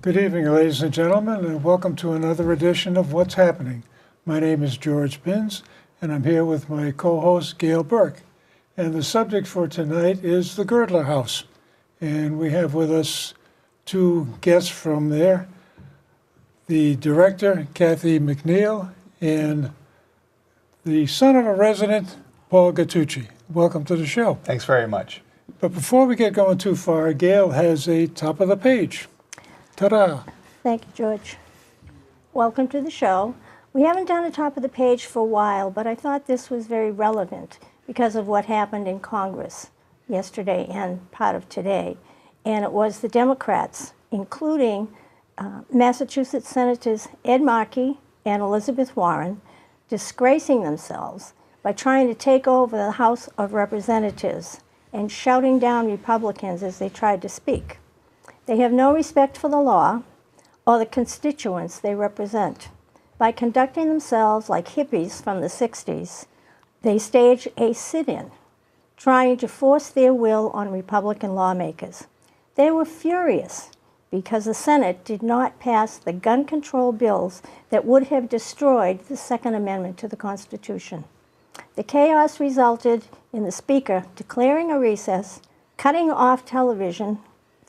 Good evening, ladies and gentlemen, and welcome to another edition of What's Happening. My name is George Binns, and I'm here with my co-host, Gail Burke. And the subject for tonight is the Girdler House. And we have with us two guests from there, the director, Kathy McNeil, and the son of a resident, Paul Gattucci. Welcome to the show. Thanks very much. But before we get going too far, Gail has a top of the page. Ta-da! Thank you, George. Welcome to the show. We haven't done a top of the page for a while, but I thought this was very relevant because of what happened in Congress yesterday and part of today. And it was the Democrats, including Massachusetts Senators Ed Markey and Elizabeth Warren, disgracing themselves by trying to take over the House of Representatives and shouting down Republicans as they tried to speak. They have no respect for the law or the constituents they represent. By conducting themselves like hippies from the 60s, they stage a sit-in, trying to force their will on Republican lawmakers. They were furious because the Senate did not pass the gun control bills that would have destroyed the Second Amendment to the Constitution. The chaos resulted in the Speaker declaring a recess, cutting off television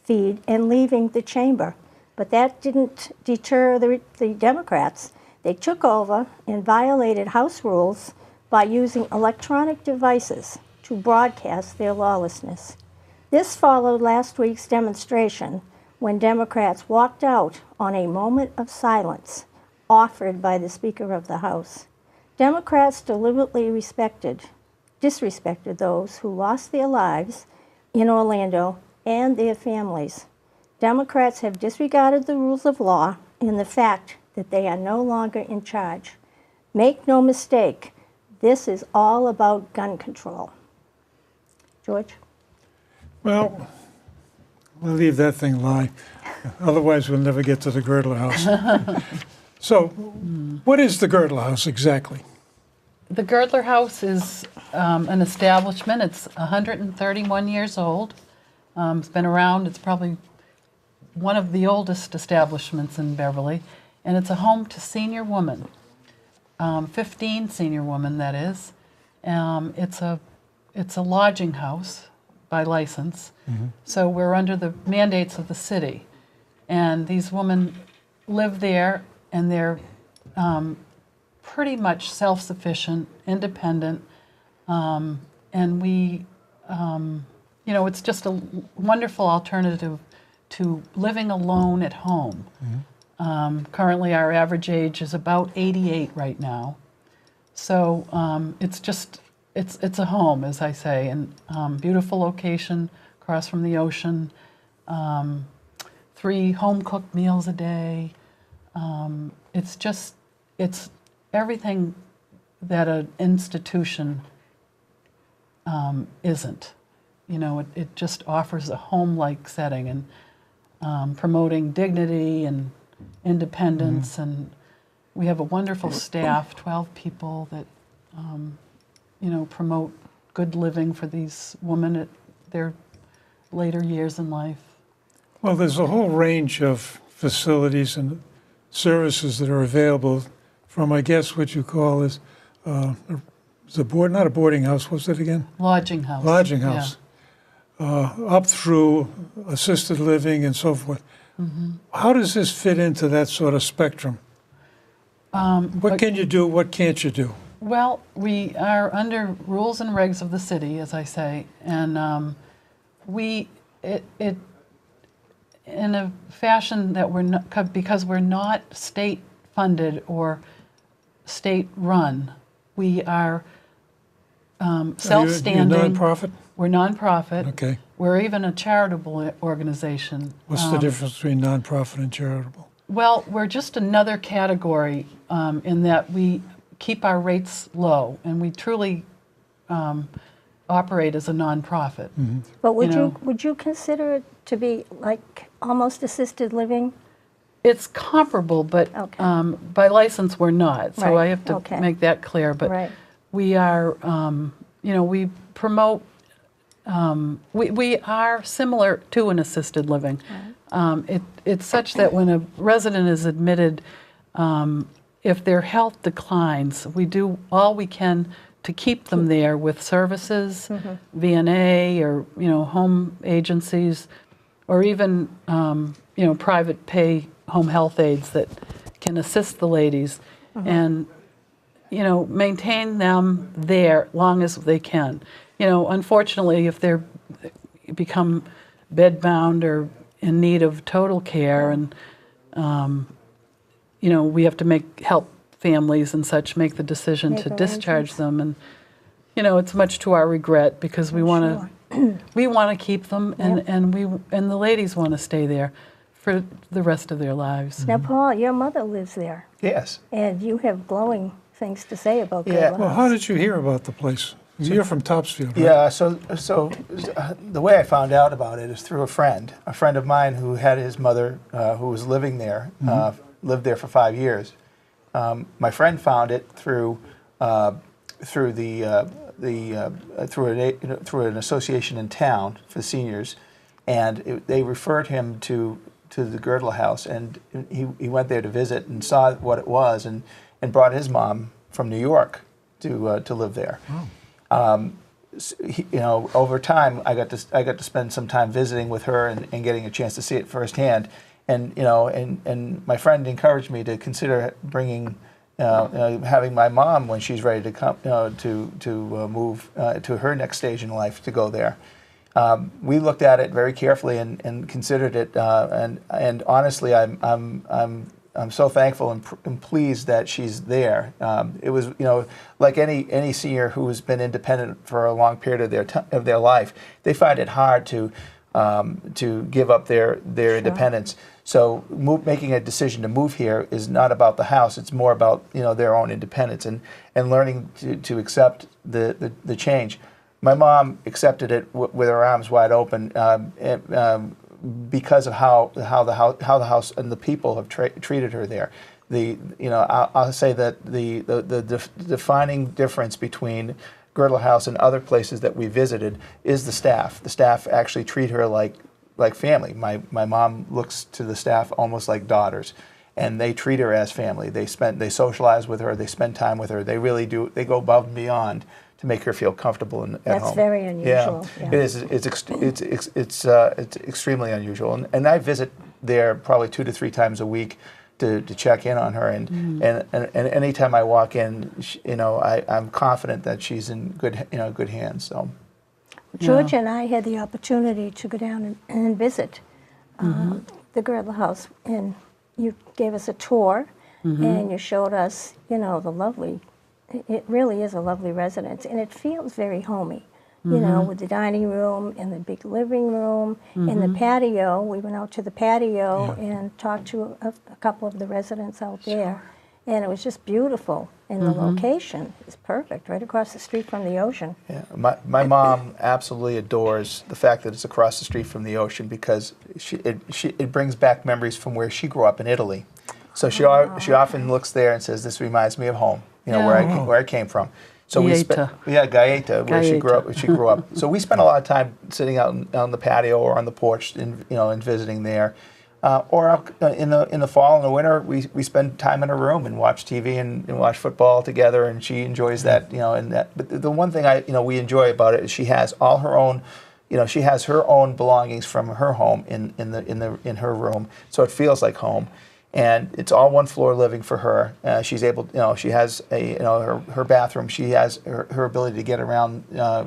feed, and leaving the chamber. But that didn't deter the Democrats. They took over and violated House rules by using electronic devices to broadcast their lawlessness. This followed last week's demonstration when Democrats walked out on a moment of silence offered by the Speaker of the House. Democrats deliberately disrespected those who lost their lives in Orlando and their families. Democrats have disregarded the rules of law and the fact that they are no longer in charge. Make no mistake, this is all about gun control. George? Well, we'll leave that thing lie. Otherwise, we'll never get to the Girdler House. So, what is the Girdler House exactly? The Girdler House is an establishment. It's 131 years old. It's been around. It's probably one of the oldest establishments in Beverly, and it's a home to senior women, 15 senior women, that is. It's a lodging house by license, so we're under the mandates of the city, and these women live there, and they're pretty much self-sufficient, independent, and we. It's just a wonderful alternative to living alone at home. Currently, our average age is about 88 right now. So it's a home, as I say, and beautiful location across from the ocean, 3 home-cooked meals a day. It's everything that an institution isn't. It just offers a home-like setting and promoting dignity and independence. And we have a wonderful staff, 12 people that, promote good living for these women at their later years in life. Well, there's a whole range of facilities and services that are available from, I guess, what you call is not a boarding house, what's it again? Lodging house. Lodging house. Yeah. Up through assisted living and so forth. How does this fit into that sort of spectrum? What can you do, what can't you do? Well, we are under rules and regs of the city, as I say, and it in a fashion that we're not, because we're not state funded or state run, we are self-standing. Are you nonprofit? We're nonprofit. Okay. We're even a charitable organization. What's the difference between nonprofit and charitable? Well, we're just another category in that we keep our rates low, and we truly operate as a nonprofit. But would you consider it to be like almost assisted living? It's comparable, but by license we're not. So I have to make that clear. But we are, we promote. We are similar to an assisted living. It's such that when a resident is admitted, if their health declines, we do all we can to keep them there with services, VNA or home agencies, or even private pay home health aides that can assist the ladies and maintain them there long as they can. Unfortunately, if they're become bedbound or in need of total care, and we have to help families and such make the decision to discharge them, and it's much to our regret because we want to keep them, and the ladies want to stay there for the rest of their lives. Now, Paul, your mother lives there. Yes. And you have glowing things to say about Yeah. Girdler Well, House. how did you hear about the place? You're from Topsfield, right? Yeah, so the way I found out about it is through a friend of mine who had his mother who was living there, lived there for 5 years. My friend found it through through an association in town for seniors, and they referred him to the Girdler House, and he went there to visit and saw what it was, and brought his mom from New York to live there. Over time, I got to spend some time visiting with her and getting a chance to see it firsthand, and my friend encouraged me to consider bringing. Having my mom, when she's ready to come to move to her next stage in life, to go there. We looked at it very carefully and considered it, and honestly, I'm so thankful and pleased that she's there. It was like any senior who has been independent for a long period of their life, they find it hard to give up their independence. So making a decision to move here is not about the house; it's more about their own independence and learning to accept the change. My mom accepted it with her arms wide open because of how the house and the people have treated her there. I'll say that the defining difference between Girdler House and other places that we visited is the staff. The staff actually treat her like family. My mom looks to the staff almost like daughters, and they treat her as family. They socialize with her. They spend time with her. They really do. They go above and beyond to make her feel comfortable at home. That's very unusual. Yeah, it is. It's extremely unusual, and I visit there probably 2 to 3 times a week to check in on her, and anytime I walk in, I'm confident that she's in good hands. So. George and I had the opportunity to go down and visit the Girdler House, and you gave us a tour, and you showed us, it really is a lovely residence, and it feels very homey, with the dining room and the big living room and the patio. We went out to the patio and talked to a couple of the residents out there, and it was just beautiful. And the location is perfect, right across the street from the ocean. Yeah, my mom absolutely adores the fact that it's across the street from the ocean because it brings back memories from where she grew up in Italy. So she often looks there and says, "This reminds me of home, where I came from." So Gaeta, where she grew up. So we spent a lot of time sitting out on the patio or on the porch, and visiting there. Or in the fall and the winter, we spend time in her room and watch TV and watch football together, and she enjoys that. But the one thing we enjoy about it is she has all her own. She has her own belongings from her home in her room, so it feels like home. And it's all one floor living for her. She's able, she has her bathroom. She has her ability to get around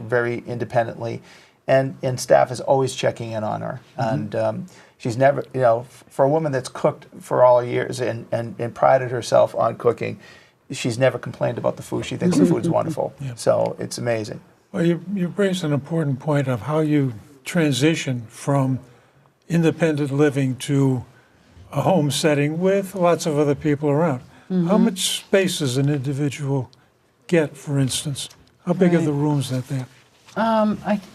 very independently, and staff is always checking in on her. And she's never, for a woman that's cooked for all years and prided herself on cooking, she's never complained about the food. She thinks the food's wonderful. So it's amazing. Well, you raised an important point of how you transition from independent living to a home setting with lots of other people around. How much space does an individual get, for instance? How big are the rooms that they have?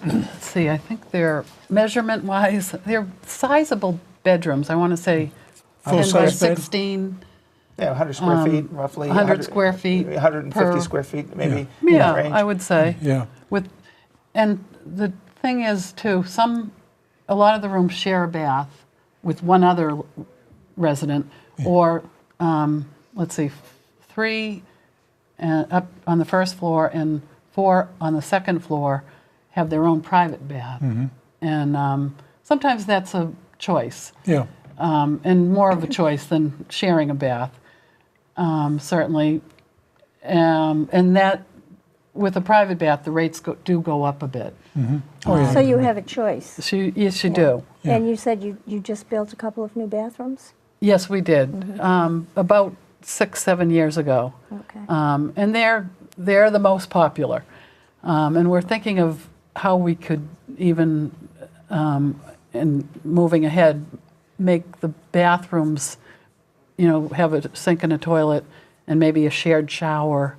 Let's see, I think they're, measurement-wise, they're sizable bedrooms. I want to say 10 by Full-size bed? 16. Yeah, 100 square feet, roughly. 100 square feet 150 per- square feet, maybe. Yeah, in that range. I would say. Yeah. And the thing is, too, a lot of the rooms share a bath, with one other resident, or let's see, 3 up on the first floor and 4 on the second floor have their own private bath. And sometimes that's a choice, Yeah. and more of a choice than sharing a bath, certainly. And that, with a private bath, the rates do go up a bit. Oh, yeah. So you have a choice. Yes, you do. Yeah. And you said you just built a couple of new bathrooms? Yes, we did. About 6-7 years ago. Okay. And they're the most popular. And we're thinking of how we could even, in moving ahead, make the bathrooms, have a sink and a toilet and maybe a shared shower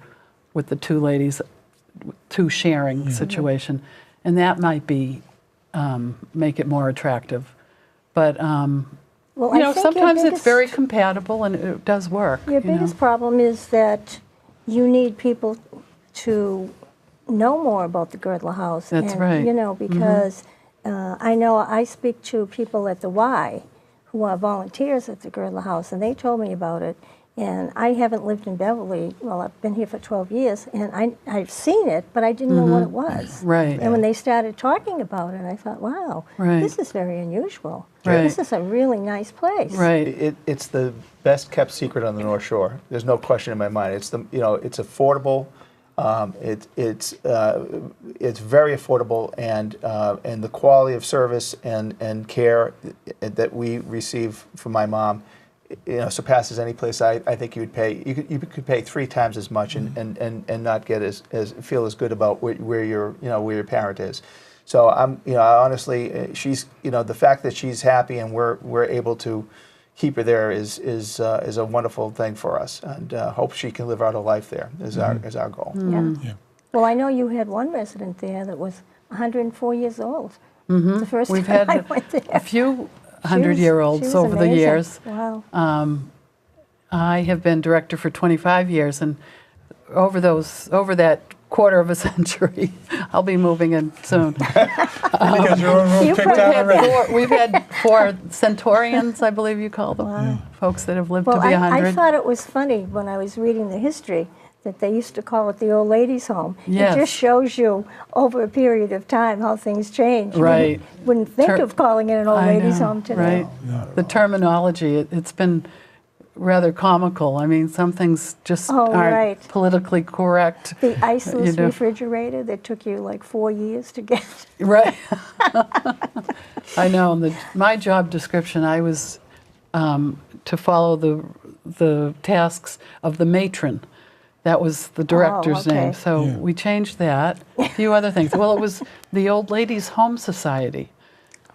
with the 2 ladies, 2 sharing situation. And that might be, make it more attractive. But, Well, I think your sometimes it's biggest- very compatible and it does work. Your biggest problem is that you need people to know more about the Girdler House. That's and, right. Because I know I speak to people at the Y who are volunteers at the Girdler House, and they told me about it. And I haven't lived in Beverly. Well, I've been here for 12 years, and I've seen it, but I didn't know what it was. Right. And when they started talking about it, I thought, wow, Right. this is very unusual. Right. This is a really nice place. Right. It's the best kept secret on the North Shore. There's no question in my mind. It's it's affordable. It's very affordable, and the quality of service and care that we receive from my mom, surpasses any place I think you would pay. You could pay 3 times as much and not get as feel as good about where your parent is. So honestly, she's the fact that she's happy and we're able to keep her there is a wonderful thing for us, and hope she can live out a life there is our goal. Yeah. Yeah. Well, I know you had one resident there that was 104 years old. The first We've time I had went there. a few She 100-year-olds was over the amazing. years. Wow. I have been director for 25 years, and over that quarter of a century, I'll be moving in soon. Because your own room You picked probably out had already. We've had 4 centurions, I believe you call them, Wow. folks that have lived Well, to be I 100. thought it was funny when I was reading the history that they used to call it the old ladies' home. Yes. It just shows you over a period of time how things change. You Right. wouldn't think of calling it an old I ladies' know, home today. Right. The terminology, it's been rather comical. I mean, some things just Oh, aren't right. politically correct. The iceless know. refrigerator that took you like 4 years to get. Right. I know. My job description, I was to follow the tasks of the matron. That was the director's okay. name. So Yeah. we changed that. A few other things. Well, it was the Old Ladies Home Society.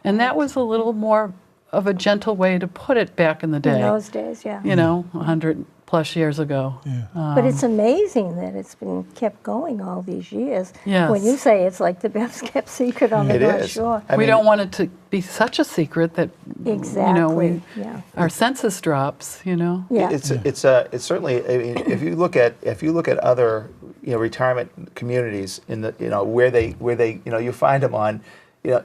And that was a little more of a gentle way to put it back in the day. In those days, yeah. 100 plus years ago. But it's amazing that it's been kept going all these years. Yes. When you say it's like the best kept secret on the It North is. Shore. I We mean, don't want it to be such a secret that Exactly. Yeah. our census drops. Yeah. It's certainly. I mean, if you look at other retirement communities in the where they you find them on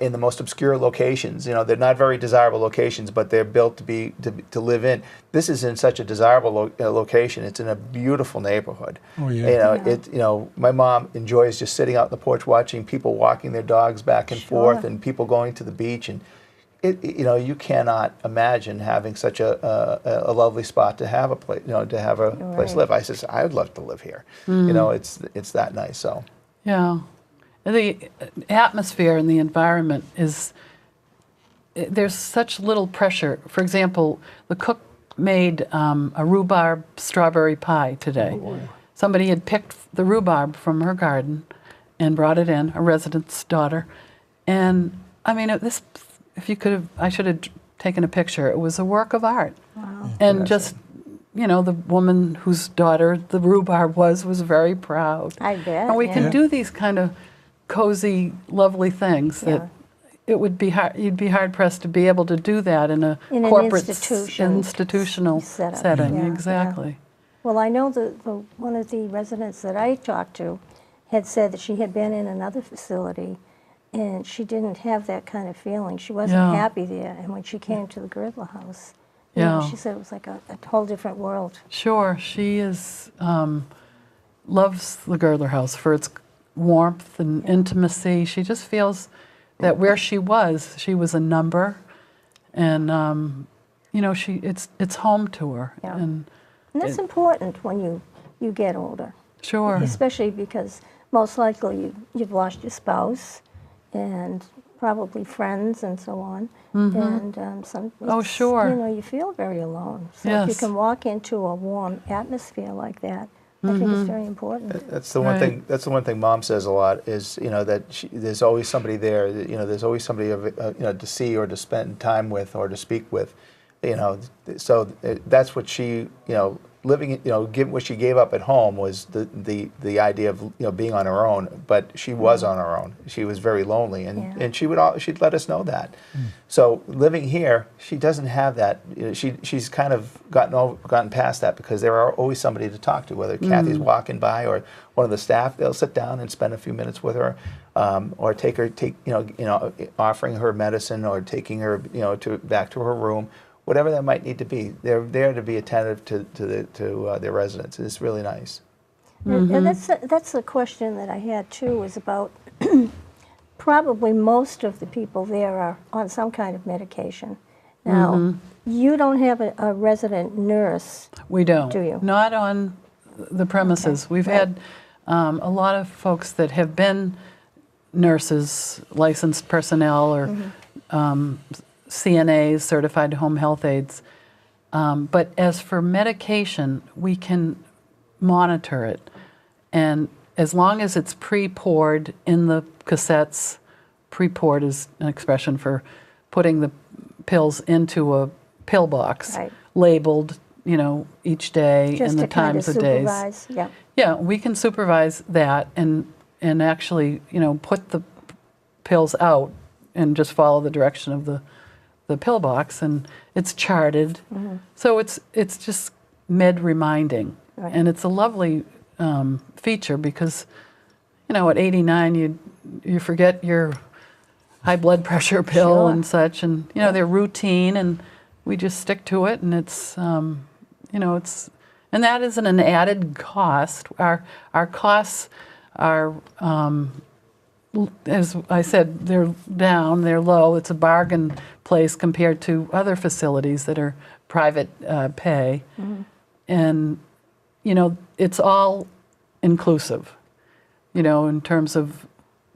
in the most obscure locations. They're not very desirable locations, but they're built to live in. This is in such a desirable location. It's in a beautiful neighborhood. Oh, yeah. My mom enjoys just sitting out on the porch watching people walking their dogs back and forth, and people going to the beach, and you cannot imagine having such a lovely spot to have a place place to live. I says I would love to live here. It's that nice. So Yeah. The atmosphere and the environment there's such little pressure. For example, the cook made a rhubarb strawberry pie today. Somebody had picked the rhubarb from her garden and brought it in, a resident's daughter. And I mean, I should have taken a picture. It was a work of art. Wow. And just, the woman whose daughter the rhubarb was very proud. I bet. And we yeah. can do these kind of cozy, lovely things that Yeah. it would be hard. You'd be hard pressed to be able to do that in a In an corporate institutional institutional setting. Yeah, Exactly. Well, I know one of the residents that I talked to had said that she had been in another facility and she didn't have that kind of feeling. She wasn't Yeah. happy there. And when she came to the Girdler house, you know, Yeah. she said it was like a whole different world. Sure, she is loves the Girdler house for its warmth and intimacy. She just feels that where she was a number, and you know, it's home to her. Yeah. And And that's important when you get older, sure, especially because most likely you've lost your spouse and probably friends and so on. And Oh, it's, sure. you know, you feel very alone. So if you Yes. can walk into a warm atmosphere like that, I think it's very important. That's the one Right. thing. That's the one thing Mom says a lot is, you know, that there's always somebody there. You know, there's always somebody you know, to see or to spend time with or to speak with. You know, so that's what she, you know, living, you know, what she gave up at home was the idea of, you know, being on her own. But she was on her own. She was very lonely, and Yeah. and she'd let us know that. So living here, she doesn't have that. You know, she's kind of gotten past that because there are always somebody to talk to. Whether Kathy's walking by or one of the staff, they'll sit down and spend a few minutes with her, or take offering her medicine or taking her, you know, back to her room. Whatever that might need to be, they're there to be attentive to their residents. It's really nice. And that's the question that I had too, was about probably most of the people there are on some kind of medication. Now, you don't have a resident nurse. we don't. Do you? Not on the premises. Okay. We've Right. had a lot of folks that have been nurses, licensed personnel, or CNAs, certified home health aides. But as for medication, we can monitor it. And as long as it's pre-poured in the cassettes, pre-poured is an expression for putting the pills into a pill box, Right. labeled, you know, each day Just and the to kind times of of days. supervise. Yeah. Yeah, we can supervise that and actually, you know, put the pills out and just follow the direction of the pill box, and it's charted. So it's just med reminding, Right. and it's a lovely feature because, you know, at 89 you forget your high blood pressure pill Sure. and such, and you know they're routine, and we just stick to it, and it's you know, it's, and that isn't an added cost. Our costs are, as I said, they're down, they're low. It's a bargain place compared to other facilities that are private pay, and you know, it's all inclusive. You know, in terms of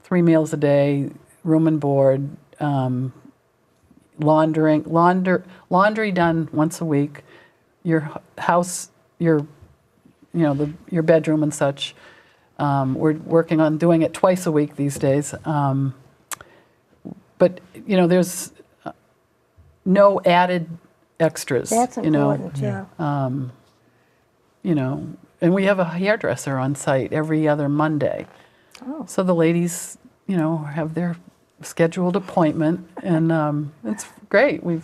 3 meals a day, room and board, laundry done once a week, your house, your bedroom and such. We're working on doing it twice a week these days. But you know, there's no added extras. That's you know, important, yeah. you know, and we have a hairdresser on site every other Monday. Oh. So the ladies, you know, have their scheduled appointment, and it's great. We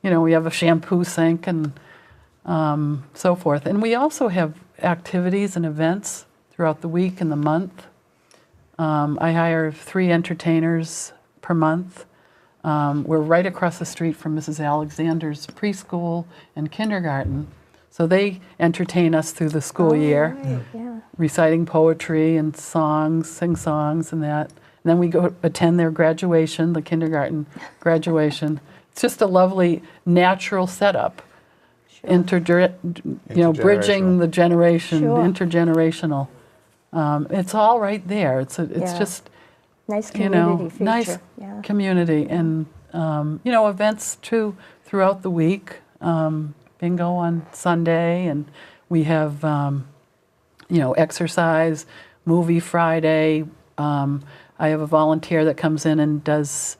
have a shampoo sink and so forth. And we also have activities and events throughout the week and the month. I hire 3 entertainers per month. We're right across the street from Mrs. Alexander's preschool and kindergarten. So they entertain us through the school year, Right, yeah. reciting poetry and songs, sing songs and that. And then we go attend their graduation, the kindergarten graduation. It's just a lovely natural setup. Bridging the generation, Sure. intergenerational. It's all right there. It's Yeah. just, Nice you community know, feature. nice Yeah. community, and you know, events too throughout the week. Bingo on Sunday, and we have you know, exercise, movie Friday. I have a volunteer that comes in and does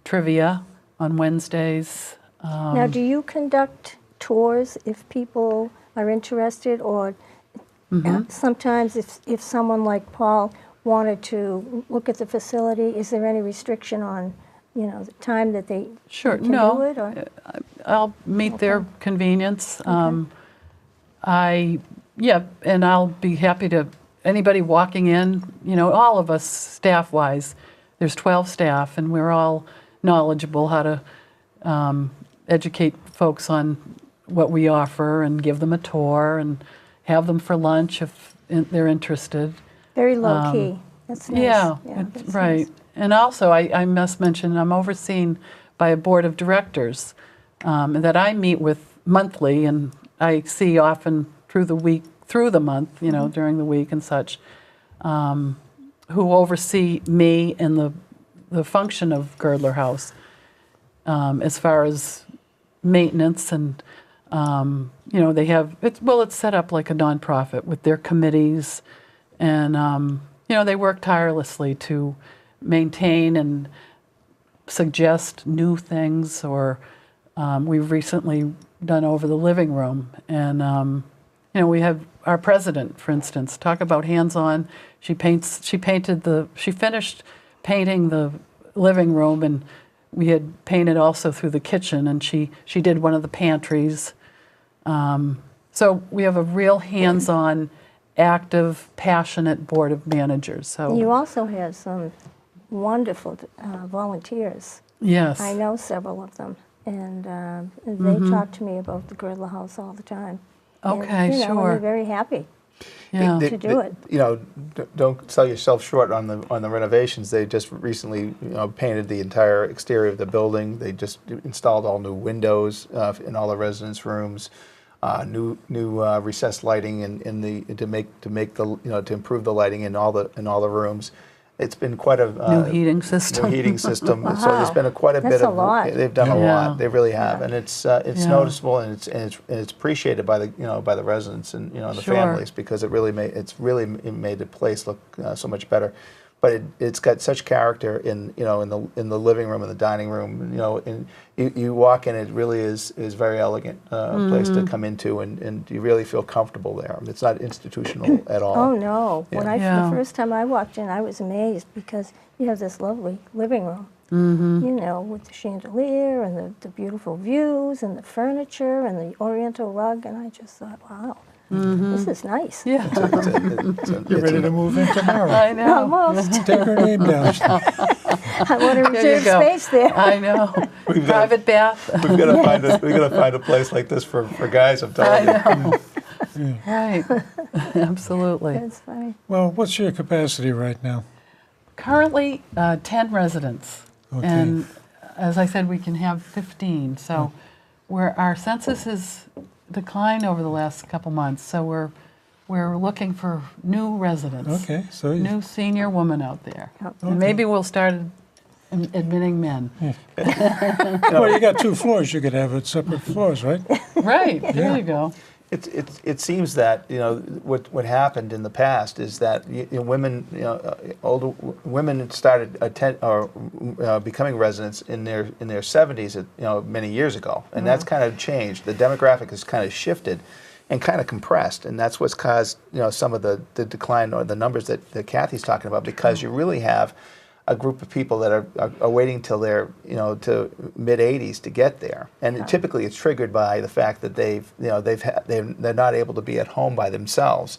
trivia on Wednesdays. Now, do you conduct tours if people are interested, or sometimes if someone like Paul wanted to look at the facility, is there any restriction on, you know, the time that they Sure, can no. do it? Or? I'll meet their convenience. And I'll be happy to, anybody walking in, you know, all of us staff-wise, there's 12 staff, and we're all knowledgeable how to educate folks on what we offer and give them a tour and have them for lunch if they're interested. Very low key. That's nice. Yeah, that's right. nice. And also, I must mention, I'm overseen by a board of directors that I meet with monthly, and I see often through the week, through the month, during the week and such, who oversee me and the function of Girdler House as far as maintenance and, they have, it's set up like a nonprofit with their committees, and, they work tirelessly to maintain and suggest new things, or we've recently done over the living room, and we have our president, for instance, talk about hands-on. She finished painting the living room, and we had painted also through the kitchen, and she did one of the pantries. So we have a real hands-on, active, passionate board of managers. So You also have some wonderful volunteers. yes, I know several of them, and they talk to me about the Girdler House all the time. Okay, and, and sure. they're very happy yeah. to do it. Don't sell yourself short on the renovations. They just recently painted the entire exterior of the building. They just installed all new windows in all the residence rooms, new recessed lighting to improve the lighting in all the rooms. It's been quite a New heating system. New heating system. Wow. So there's been quite a That's bit a of. lot. They've done a Yeah. lot. They really have, and it's Yeah. noticeable, and it's appreciated by the residents and the Sure. families, because it really made the place look so much better. But it's got such character in the living room and the dining room. And you walk in, it really is very elegant place to come into, and you really feel comfortable there. It's not institutional at all. Oh no! Yeah. Yeah. The first time I walked in, I was amazed because you have this lovely living room, with the chandelier and the beautiful views and the furniture and the Oriental rug, and I just thought, wow, this is nice. Yeah, You're ready to move in tomorrow. I know. Almost. Take her name down. I want to There you reserve go. space there. I know. We've got- Private bath. We've got to find a place like this for guys. I'm telling you. Right. Absolutely. That's funny. Well, what's your capacity right now? Currently, 10 residents. Okay. And as I said, we can have 15. So where our census has declined over the last couple months. So we're looking for new residents. Okay, so you- New senior woman out there. Okay. And maybe we'll start admitting men. well, you got 2 floors. You could have it separate floors, right? Right. There you go. It seems that what happened in the past is that women older women started becoming residents in their 70s many years ago, and that's kind of changed. The demographic has kind of shifted and kind of compressed, and that's what's caused some of the decline or the numbers that Kathy's talking about, because you really have a group of people that are waiting till they're to mid 80s to get there, and typically it's triggered by the fact that they're not able to be at home by themselves.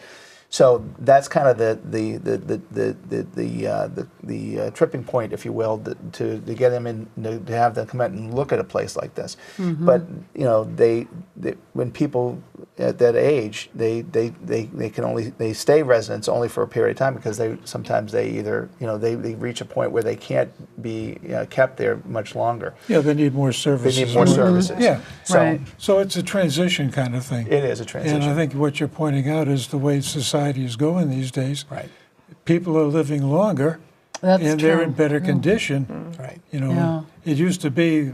So that's kind of the tripping point, if you will, to get them in, to have them come out and look at a place like this. But when people at that age, they stay residents only for a period of time, because they either they reach a point where they can't be kept there much longer. Yeah, they need more services. They need more services. Yeah. So Right. So it's a transition kind of thing. it is a transition. And I think what you're pointing out is the way society is going these days. Right. People are living longer, That's and true. they're in better condition. Right. It used to be,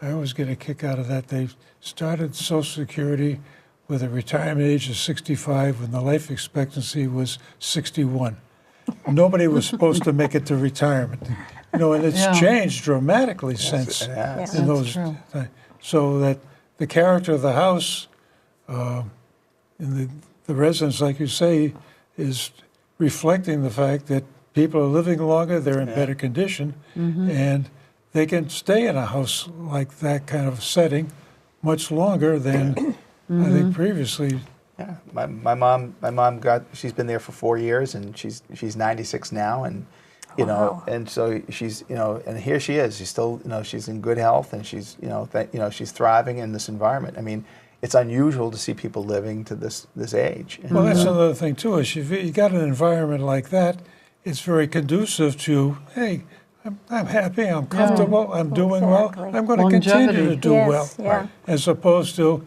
I always get a kick out of that. They started Social Security with a retirement age of 65 when the life expectancy was 61. Nobody was supposed to make it to retirement. And it's Yeah. changed dramatically since It has. in That's those true. times. So that the character of the house and the residents, like you say, is reflecting the fact that people are living longer, they're in better condition, and they can stay in a house like that kind of setting much longer than I think previously. Yeah, my mom she's been there for 4 years, and she's 96 now, and You know, Wow. and so she's, you know, and here she is. She's still, you know, she's in good health, and she's, you know, she's thriving in this environment. I mean, it's unusual to see people living to this age. And, Well, that's another thing too. Is you got an environment like that, it's very conducive to, hey, I'm happy, I'm comfortable, I'm doing Exactly. well, I'm going to continue to Longevity. do Yes, well. yeah. As opposed to,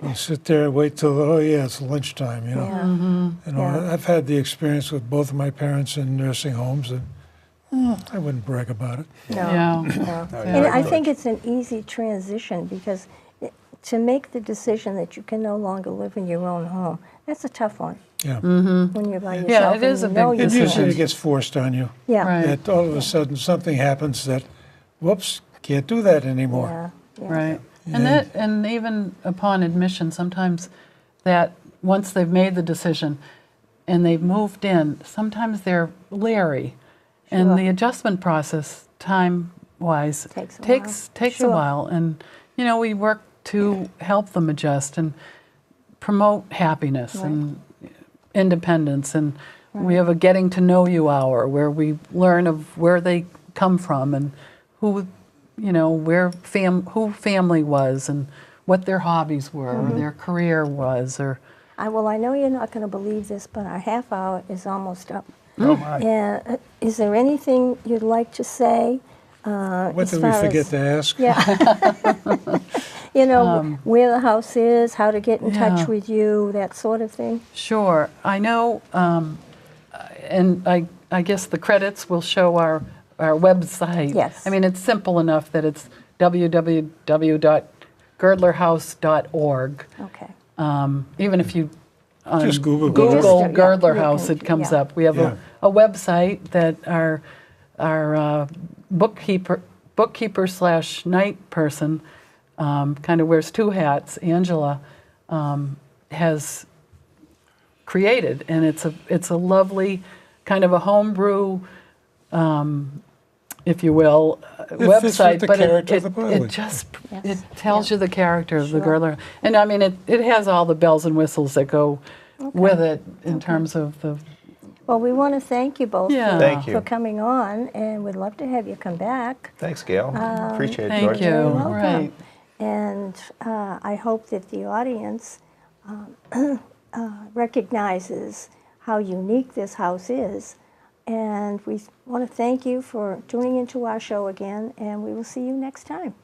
you sit there and wait till, oh yeah, it's lunchtime, you know. Yeah. You know, Yeah. I've had the experience with both of my parents in nursing homes, and I wouldn't brag about it. No. Yeah. No. No, And you're I right, think it's an easy transition because to make the decision that you can no longer live in your own home, that's a tough one Yeah. when you're by yourself. Yeah, it and is you a know big you're And usually decision. it gets forced on you. Yeah. Right. That all of a sudden something happens that, whoops, can't do that anymore. Yeah. Yeah. Right. And even upon admission, sometimes that once they've made the decision and they've moved in, sometimes they're leery. Sure. And the adjustment process, time-wise, Takes a takes while. a Sure. while. And, you know, we work to help them adjust and promote happiness and independence. And we have a getting to know you hour where we learn of where they come from and who, you know, who family was and what their hobbies were or their career was. Or I know you're not going to believe this, but our half hour is almost up. oh my. And is there anything you'd like to say? What as did we far forget as- to ask? Yeah. You know, where the house is, how to get in touch Yeah. with you, that sort of thing. sure, I know, and I guess the credits will show our website. Yes. I mean, it's simple enough that it's www.girdlerhouse.org. Okay. Even if you Just Google Google. Google Yeah, Girdler you House, can- it comes yeah. up. We have Yeah. a website that our bookkeeper slash night person kind of wears two hats. Angela has created, and it's a lovely kind of a homebrew, if you will, fits with website. the But character of the Beverly. it just Yes. it tells Yeah. you the character of the Sure. Girdler, and I mean it has all the bells and whistles that go with it in terms of the. Well, we want to thank you both Yeah. Thank you. for coming on, and we'd love to have you come back. Thanks, Gail. Appreciate it, Thank George. you. You're welcome. Right. And I hope that the audience recognizes how unique this house is. And we want to thank you for tuning into our show again, and we will see you next time.